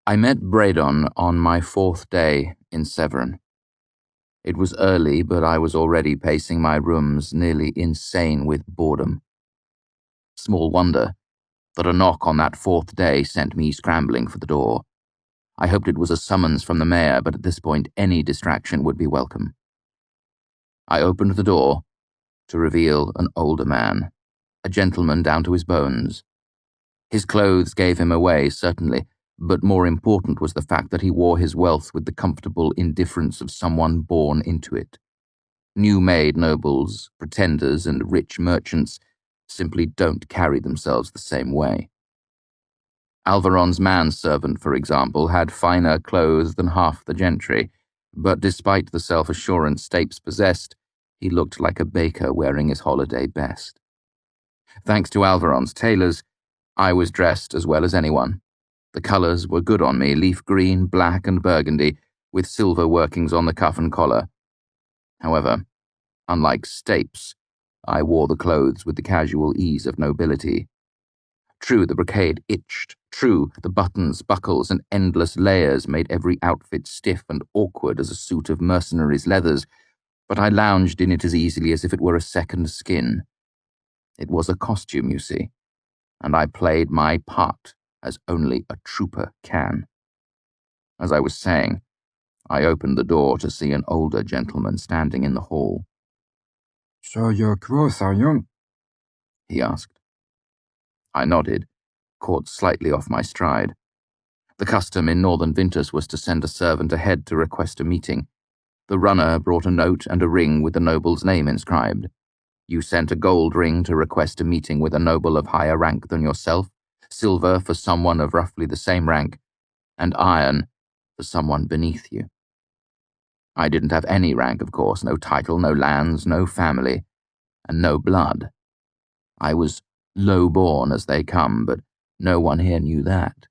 I met Bredon on my 4th day in Severn. It was early, but I was already pacing my rooms, nearly insane with boredom. Small wonder that a knock on that 4th day sent me scrambling for the door. I hoped it was a summons from the mayor, but at this point any distraction would be welcome. I opened the door to reveal an older man, a gentleman down to his bones. His clothes gave him away, certainly, but more important was the fact that he wore his wealth with the comfortable indifference of someone born into it. New-made nobles, pretenders, and rich merchants simply don't carry themselves the same way. Alvaron's manservant, for example, had finer clothes than half the gentry, but despite the self-assurance Stapes possessed, he looked like a baker wearing his holiday best. Thanks to Alvaron's tailors, I was dressed as well as anyone. The colours were good on me, leaf green, black, and burgundy, with silver workings on the cuff and collar. However, unlike Stapes, I wore the clothes with the casual ease of nobility. True, the brocade itched. True, the buttons, buckles, and endless layers made every outfit stiff and awkward as a suit of mercenaries' leathers, but I lounged in it as easily as if it were a second skin. It was a costume, you see, and I played my part as only a trooper can. As I was saying, I opened the door to see an older gentleman standing in the hall. "So you're Quoth, are you?" he asked. I nodded, caught slightly off my stride. The custom in Northern Vintus was to send a servant ahead to request a meeting. The runner brought a note and a ring with the noble's name inscribed. You sent a gold ring to request a meeting with a noble of higher rank than yourself, silver for someone of roughly the same rank, and iron for someone beneath you. I didn't have any rank, of course, no title, no lands, no family, and no blood. I was low-born as they come, but no one here knew that.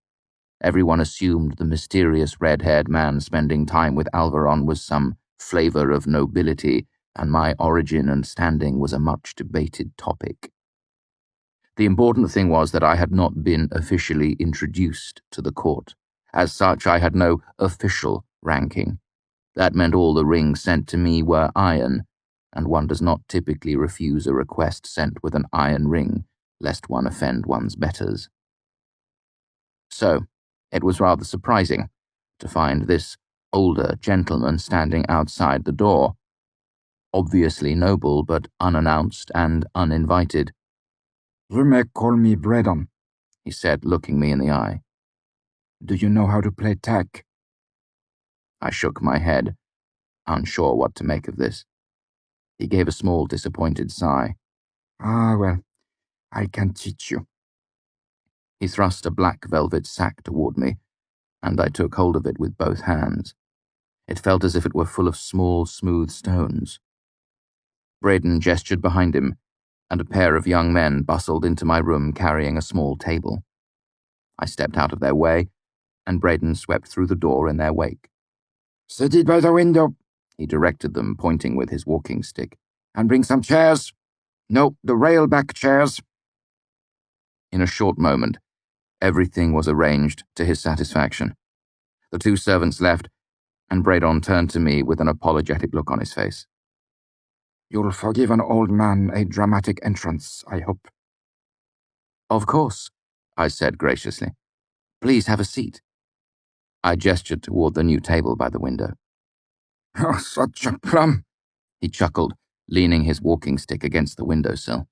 Everyone assumed the mysterious red-haired man spending time with Alvaron was some flavour of nobility, and my origin and standing was a much-debated topic. The important thing was that I had not been officially introduced to the court. As such, I had no official ranking. That meant all the rings sent to me were iron, and one does not typically refuse a request sent with an iron ring, lest one offend one's betters. So, it was rather surprising to find this older gentleman standing outside the door, obviously noble but unannounced and uninvited. "You may call me Bredon," he said, looking me in the eye. "Do you know how to play tag?" I shook my head, unsure what to make of this. He gave a small, disappointed sigh. Well, I can teach you." He thrust a black velvet sack toward me, and I took hold of it with both hands. It felt as if it were full of small, smooth stones. Bredon gestured behind him, and a pair of young men bustled into my room carrying a small table. I stepped out of their way, and Bredon swept through the door in their wake. "Sit it by the window," he directed them, pointing with his walking stick. "and bring some chairs. No, the rail-back chairs." In a short moment, everything was arranged to his satisfaction. The two servants left, and Bredon turned to me with an apologetic look on his face. "You'll forgive an old man a dramatic entrance, I hope." "Of course," I said graciously. "Please have a seat." I gestured toward the new table by the window. "Oh, such a plum," he chuckled, leaning his walking stick against the windowsill.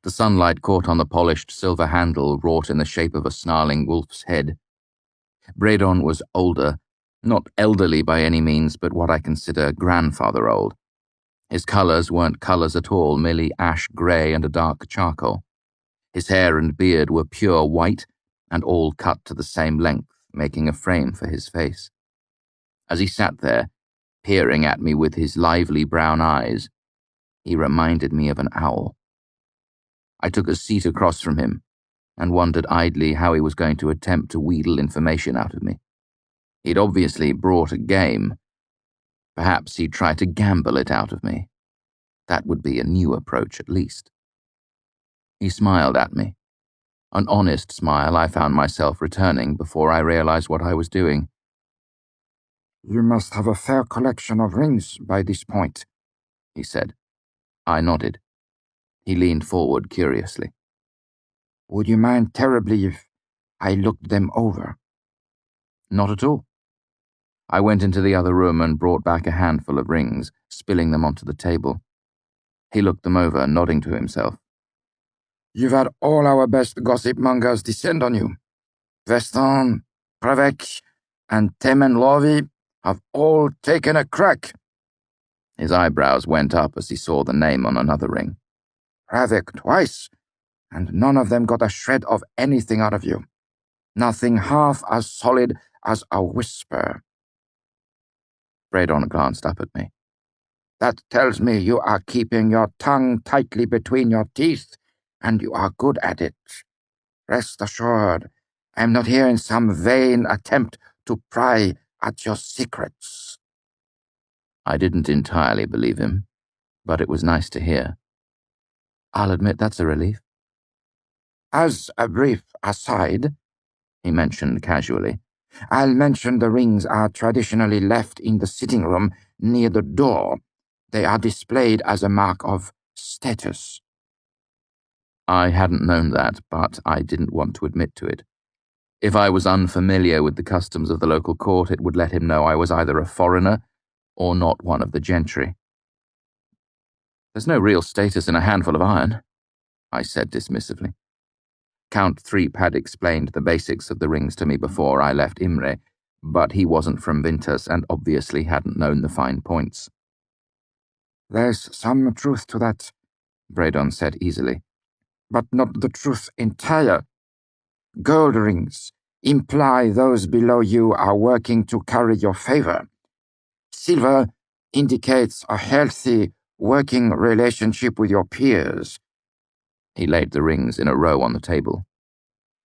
The sunlight caught on the polished silver handle wrought in the shape of a snarling wolf's head. Bredon was older, not elderly by any means, but what I consider grandfather old. His colours weren't colours at all, merely ash grey and a dark charcoal. His hair and beard were pure white, and all cut to the same length, making a frame for his face. As he sat there, peering at me with his lively brown eyes, he reminded me of an owl. I took a seat across from him, and wondered idly how he was going to attempt to wheedle information out of me. He'd obviously brought a game. Perhaps he'd try to gamble it out of me. That would be a new approach, at least. He smiled at me. An honest smile I found myself returning before I realized what I was doing. You must have a fair collection of rings by this point, he said. I nodded. He leaned forward curiously. Would you mind terribly if I looked them over? Not at all. I went into the other room and brought back a handful of rings, spilling them onto the table. He looked them over, nodding to himself. You've had all our best gossip mongers descend on you. Veston, Pravec, and Temen Lovi have all taken a crack. His eyebrows went up as he saw the name on another ring. Pravec twice, and none of them got a shred of anything out of you. Nothing half as solid as a whisper. Bredon glanced up at me. That tells me you are keeping your tongue tightly between your teeth, and you are good at it. Rest assured, I am not here in some vain attempt to pry at your secrets. I didn't entirely believe him, but it was nice to hear. I'll admit that's a relief. As a brief aside, he mentioned casually, I'll mention the rings are traditionally left in the sitting room near the door. They are displayed as a mark of status. I hadn't known that, but I didn't want to admit to it. If I was unfamiliar with the customs of the local court, it would let him know I was either a foreigner or not one of the gentry. There's no real status in a handful of iron, I said dismissively. Count Threep had explained the basics of the rings to me before I left Imre, but he wasn't from Vintas and obviously hadn't known the fine points. There's some truth to that, Bredon said easily, but not the truth entire. Gold rings imply those below you are working to curry your favor. Silver indicates a healthy, working relationship with your peers. He laid the rings in a row on the table.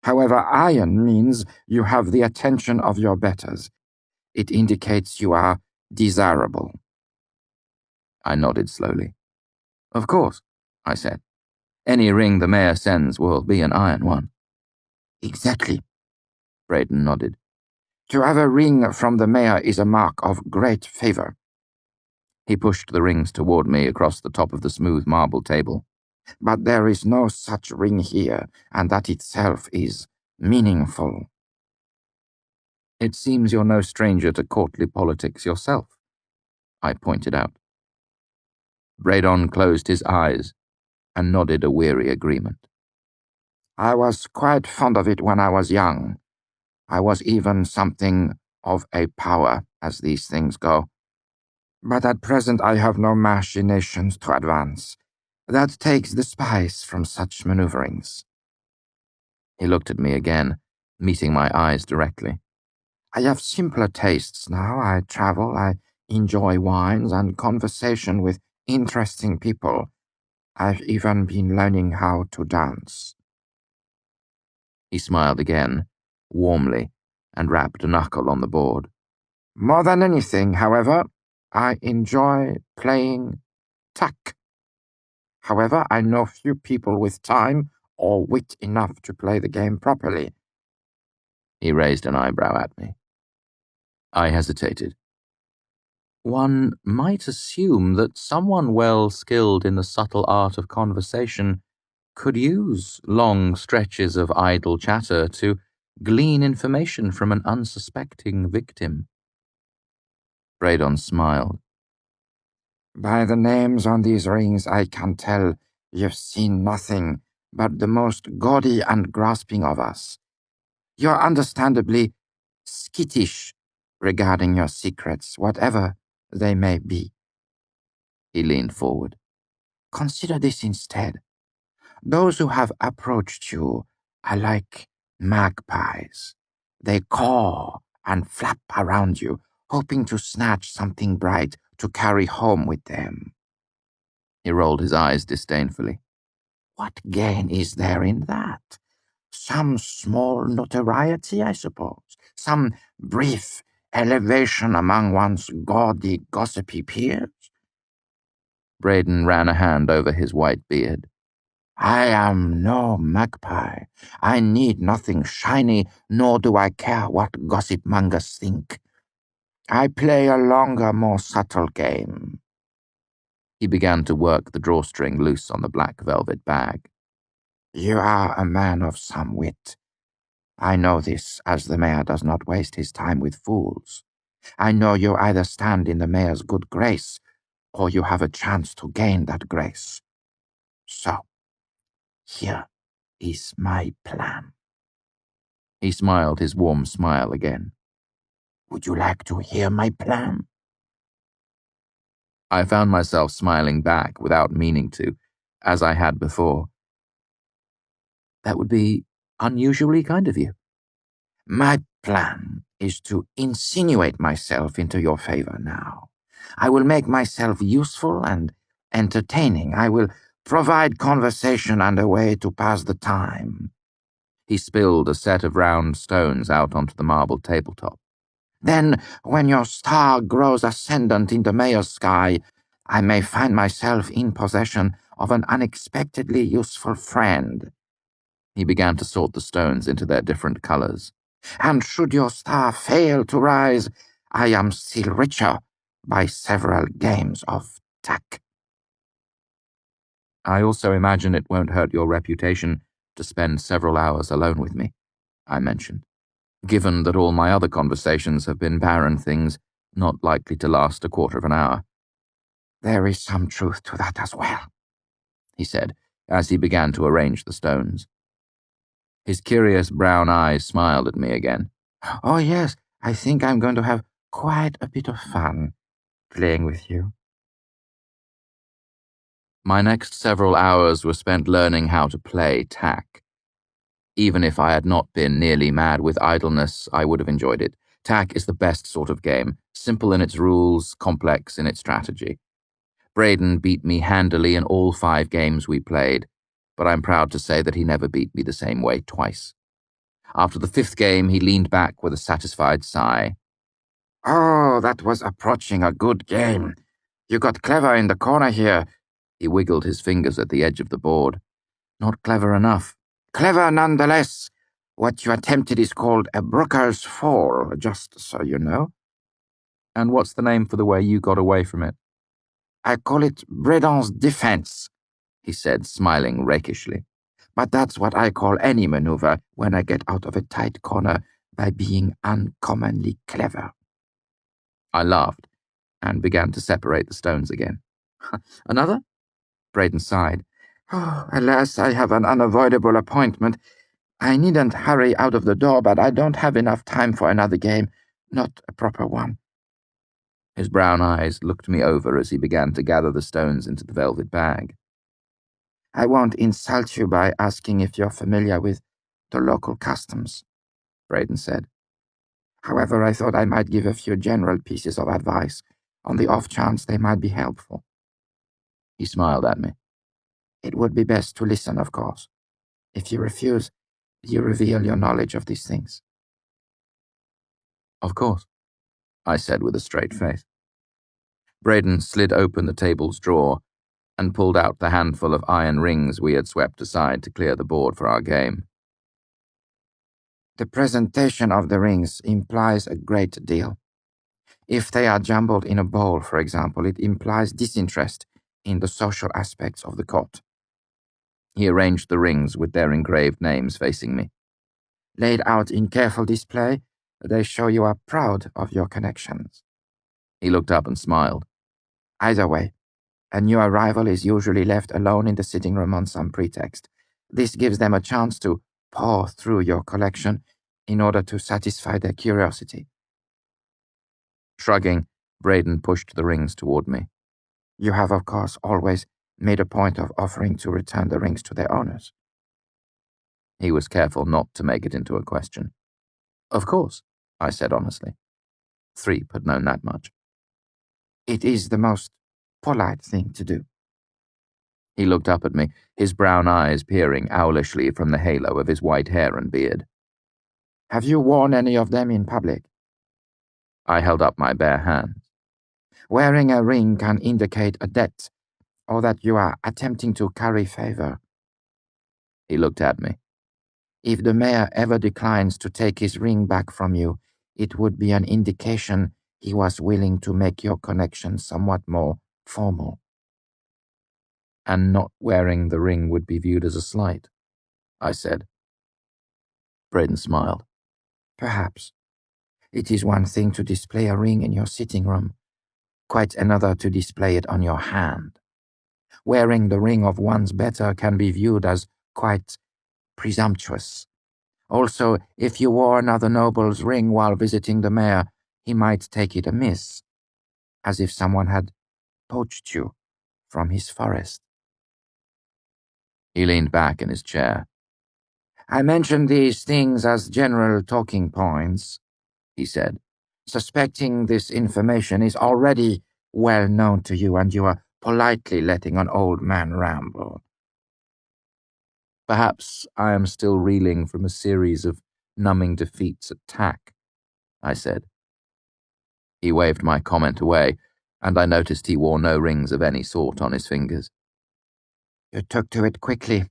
However, iron means you have the attention of your betters. It indicates you are desirable. I nodded slowly. Of course, I said. Any ring the mayor sends will be an iron one. Exactly. Bredon nodded. To have a ring from the mayor is a mark of great favor. He pushed the rings toward me across the top of the smooth marble table. But there is no such ring here, and that itself is meaningful. It seems you're no stranger to courtly politics yourself, I pointed out. Bredon closed his eyes and nodded a weary agreement. I was quite fond of it when I was young. I was even something of a power, as these things go. But at present I have no machinations to advance. That takes the spice from such maneuverings. He looked at me again, meeting my eyes directly. I have simpler tastes now. I travel, I enjoy wines and conversation with interesting people. I've even been learning how to dance. He smiled again, warmly, and rapped a knuckle on the board. More than anything, however, I enjoy playing tack. However, I know few people with time or wit enough to play the game properly. He raised an eyebrow at me. I hesitated. One might assume that someone well skilled in the subtle art of conversation could use long stretches of idle chatter to glean information from an unsuspecting victim. Bredon smiled. By the names on these rings, I can tell you've seen nothing but the most gaudy and grasping of us. You're understandably skittish regarding your secrets, whatever they may be. He leaned forward. Consider this instead. Those who have approached you are like magpies. They caw and flap around you, hoping to snatch something bright to carry home with them. He rolled his eyes disdainfully. What gain is there in that? Some small notoriety, I suppose. Some brief elevation among one's gaudy, gossipy peers. Bredon ran a hand over his white beard. I am no magpie. I need nothing shiny, nor do I care what gossip mongers think. I play a longer, more subtle game. He began to work the drawstring loose on the black velvet bag. You are a man of some wit. I know this, as the mayor does not waste his time with fools. I know you either stand in the mayor's good grace, or you have a chance to gain that grace. So, here is my plan. He smiled his warm smile again. Would you like to hear my plan? I found myself smiling back without meaning to, as I had before. That would be unusually kind of you. My plan is to insinuate myself into your favor now. I will make myself useful and entertaining. I will provide conversation and a way to pass the time. He spilled a set of round stones out onto the marble tabletop. Then, when your star grows ascendant in the mayor's sky, I may find myself in possession of an unexpectedly useful friend. He began to sort the stones into their different colors. And should your star fail to rise, I am still richer by several games of tack. I also imagine it won't hurt your reputation to spend several hours alone with me, I mentioned, given that all my other conversations have been barren things not likely to last a quarter of an hour. There is some truth to that as well, he said, as he began to arrange the stones. His curious brown eyes smiled at me again. Oh yes, I think I'm going to have quite a bit of fun playing with you. My next several hours were spent learning how to play tack. Even if I had not been nearly mad with idleness, I would have enjoyed it. Tack is the best sort of game, simple in its rules, complex in its strategy. Bredon beat me handily in all 5 games we played, but I'm proud to say that he never beat me the same way twice. After the 5th game, he leaned back with a satisfied sigh. Oh, that was approaching a good game. You got clever in the corner here. He wiggled his fingers at the edge of the board. Not clever enough. Clever nonetheless. What you attempted is called a broker's fall, just so you know. And what's the name for the way you got away from it? I call it Bredon's defense, he said, smiling rakishly. But that's what I call any maneuver when I get out of a tight corner by being uncommonly clever. I laughed and began to separate the stones again. Another? Bredon sighed. Oh, alas, I have an unavoidable appointment. I needn't hurry out of the door, but I don't have enough time for another game, not a proper one. His brown eyes looked me over as he began to gather the stones into the velvet bag. I won't insult you by asking if you're familiar with the local customs, Bredon said. However, I thought I might give a few general pieces of advice, on the off chance they might be helpful. He smiled at me. It would be best to listen, of course. If you refuse, you reveal your knowledge of these things. Of course, I said with a straight face. Bredon slid open the table's drawer and pulled out the handful of iron rings we had swept aside to clear the board for our game. The presentation of the rings implies a great deal. If they are jumbled in a bowl, for example, it implies disinterest in the social aspects of the court. He arranged the rings with their engraved names facing me. Laid out in careful display, they show you are proud of your connections. He looked up and smiled. Either way, a new arrival is usually left alone in the sitting room on some pretext. This gives them a chance to pore through your collection in order to satisfy their curiosity. Shrugging, Bredon pushed the rings toward me. You have, of course, always made a point of offering to return the rings to their owners. He was careful not to make it into a question. Of course, I said honestly. Threep had known that much. It is the most polite thing to do. He looked up at me, his brown eyes peering owlishly from the halo of his white hair and beard. Have you worn any of them in public? I held up my bare hand. Wearing a ring can indicate a debt, or that you are attempting to curry favor. He looked at me. If the mayor ever declines to take his ring back from you, it would be an indication he was willing to make your connection somewhat more formal. And not wearing the ring would be viewed as a slight, I said. Bredon smiled. Perhaps. It is one thing to display a ring in your sitting room, quite another to display it on your hand. Wearing the ring of one's better can be viewed as quite presumptuous. Also, if you wore another noble's ring while visiting the mayor, he might take it amiss, as if someone had poached you from his forest. He leaned back in his chair. I mention these things as general talking points, he said, suspecting this information is already well known to you and you are politely letting an old man ramble. Perhaps I am still reeling from a series of numbing defeats at tack, I said. He waved my comment away, and I noticed he wore no rings of any sort on his fingers. You took to it quickly,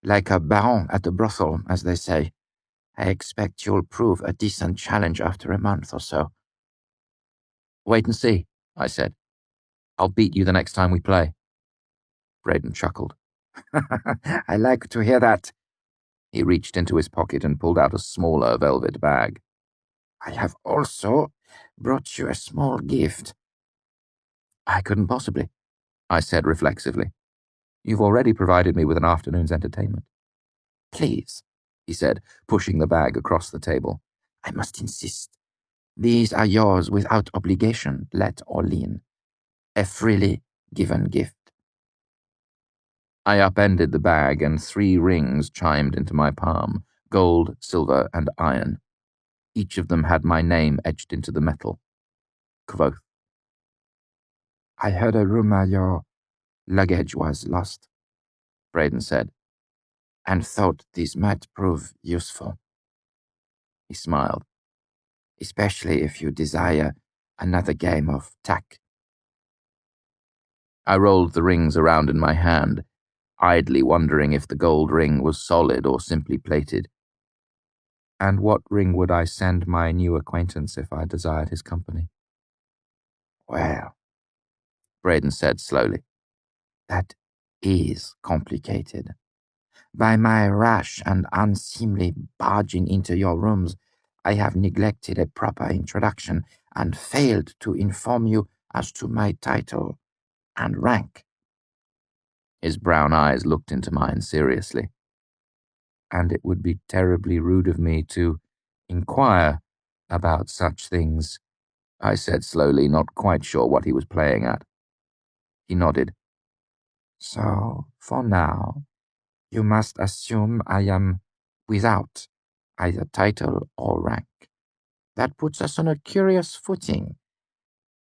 like a baron at the brothel, as they say. I expect you'll prove a decent challenge after a month or so. Wait and see, I said. I'll beat you the next time we play. Bredon chuckled. I like to hear that. He reached into his pocket and pulled out a smaller velvet bag. I have also brought you a small gift. I couldn't possibly, I said reflexively. You've already provided me with an afternoon's entertainment. Please, he said, pushing the bag across the table. I must insist. These are yours without obligation, let or lien. A freely given gift. I upended the bag and 3 rings chimed into my palm, gold, silver, and iron. Each of them had my name etched into the metal. Quoth. I heard a rumor your luggage was lost, Bredon said, and thought this might prove useful. He smiled. Especially if you desire another game of tack. I rolled the rings around in my hand, idly wondering if the gold ring was solid or simply plated. And what ring would I send my new acquaintance if I desired his company? Well, Bredon said slowly, that is complicated. By my rash and unseemly barging into your rooms, I have neglected a proper introduction and failed to inform you as to my title and rank. His brown eyes looked into mine seriously. And it would be terribly rude of me to inquire about such things, I said slowly, not quite sure what he was playing at. He nodded. So, for now, you must assume I am without either title or rank. That puts us on a curious footing.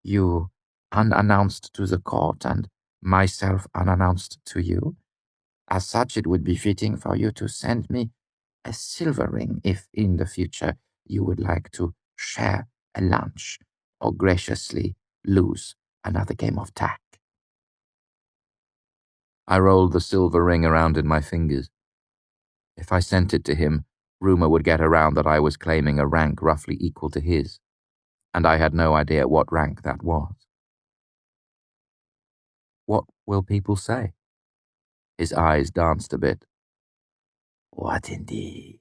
You unannounced to the court and myself unannounced to you. As such, it would be fitting for you to send me a silver ring if in the future you would like to share a lunch or graciously lose another game of tack. I rolled the silver ring around in my fingers. If I sent it to him, rumor would get around that I was claiming a rank roughly equal to his, and I had no idea what rank that was. What will people say? His eyes danced a bit. What indeed?